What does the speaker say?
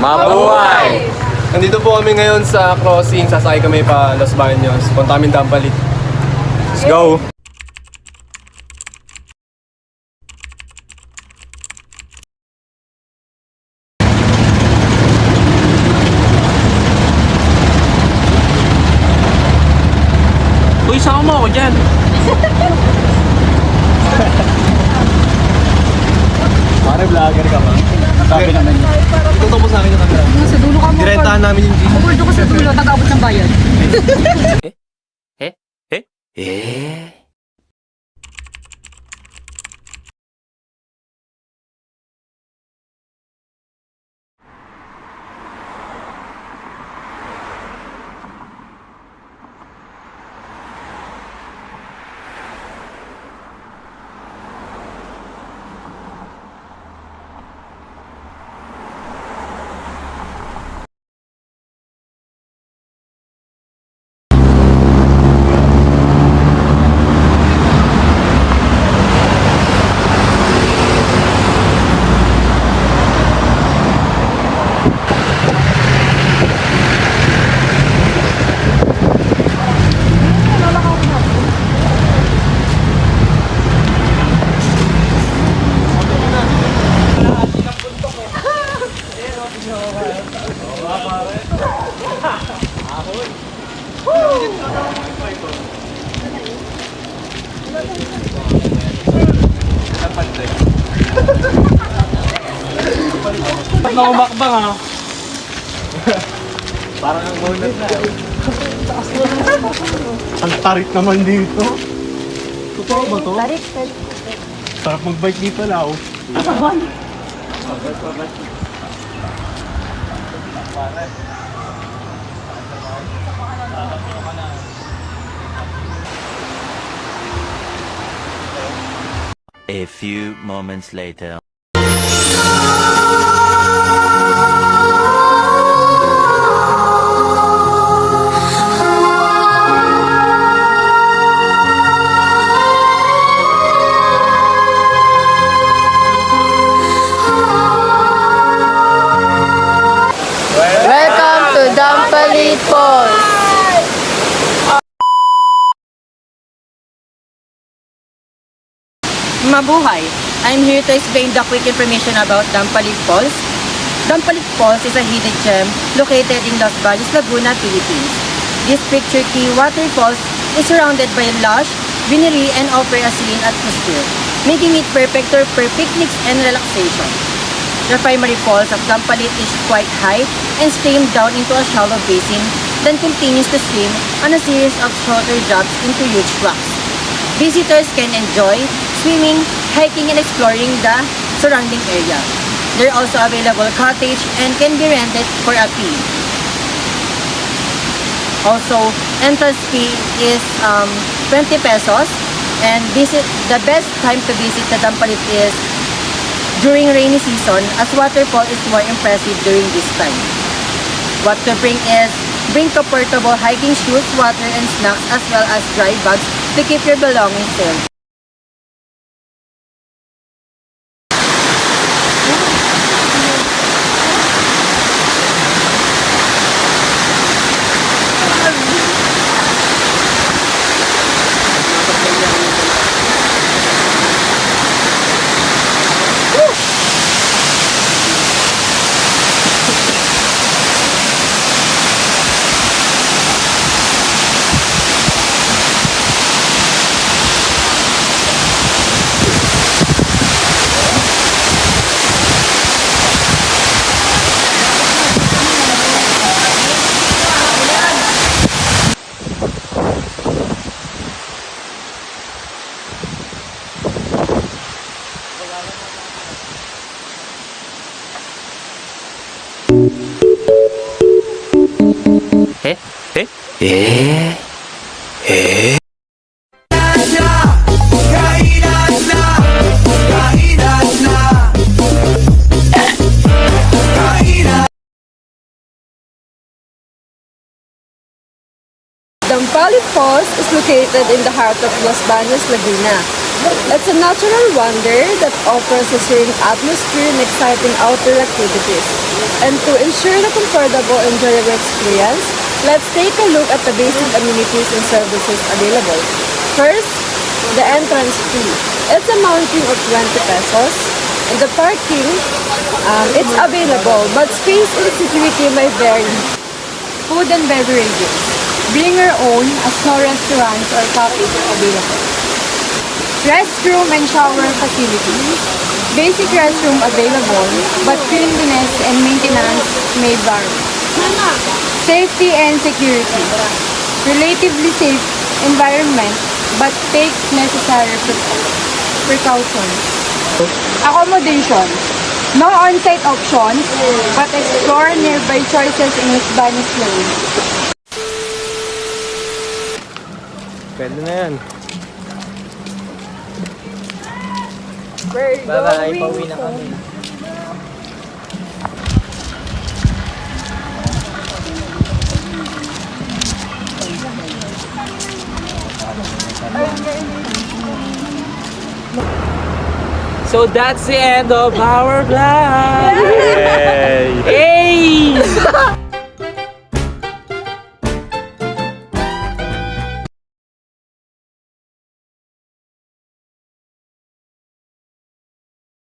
Mabuhay! Nandito po kami ngayon sa crossing, sasakay kami pa Los Baños. Punta kami Dampalit. Let's go! Uy, sama mo ako dyan. Pare, vlogger ka ba? Sabi naman yun. Itutok mo sa akin yung camera. Sa dulo ka mo. Diretahan namin yung G. Pwede ka sa dulo, tagaabot ng bayan. Ba't na umakbang ha? Parang ang maunat na. Ang tarik naman dito. Totoo ba to? Tarik. Sarap mag-bike dito, Lau. A few moments later. Welcome to Dampalit Falls. Mabuhay! I'm here to explain the quick information about Dampalit Falls. Dampalit Falls is a hidden gem located in Los Baños, Laguna, Philippines. This picturesque waterfalls is surrounded by lush greenery and offer a serene atmosphere, making it perfect for picnics and relaxation. The primary falls of Dampalit is quite high and stream down into a shallow basin, then continues to stream on a series of shorter drops into huge rocks. Visitors can enjoy swimming, hiking, and exploring the surrounding area. There are also available cottage and can be rented for a fee. Also, entrance fee is 20 pesos, and the best time to visit the Dampalit is during rainy season, as waterfall is more impressive during this time. What to bring is bring comfortable hiking shoes, water, and snacks, as well as dry bags to keep your belongings safe. Dampalit Falls is located in the heart of Los Baños, Laguna. It's a natural wonder that offers a serene atmosphere and exciting outdoor activities. And to ensure the comfortable, enjoyable experience, let's take a look at the basic amenities and services available. First, the entrance fee. It's amounting of 20 pesos. And the parking, it's available, but space and security may vary. Food and beverages. Bring your own as no restaurants or cafes are available. Restroom and shower facilities. Basic restroom available, but cleanliness and maintenance may vary. Safety and security. Relatively safe environment, but take necessary precautions. Accommodation. No on-site options, but explore nearby choices in Spanish Lane. Pwede na yan. Bye-bye, pauwi na kami. So that's the end of our vlog. Hey!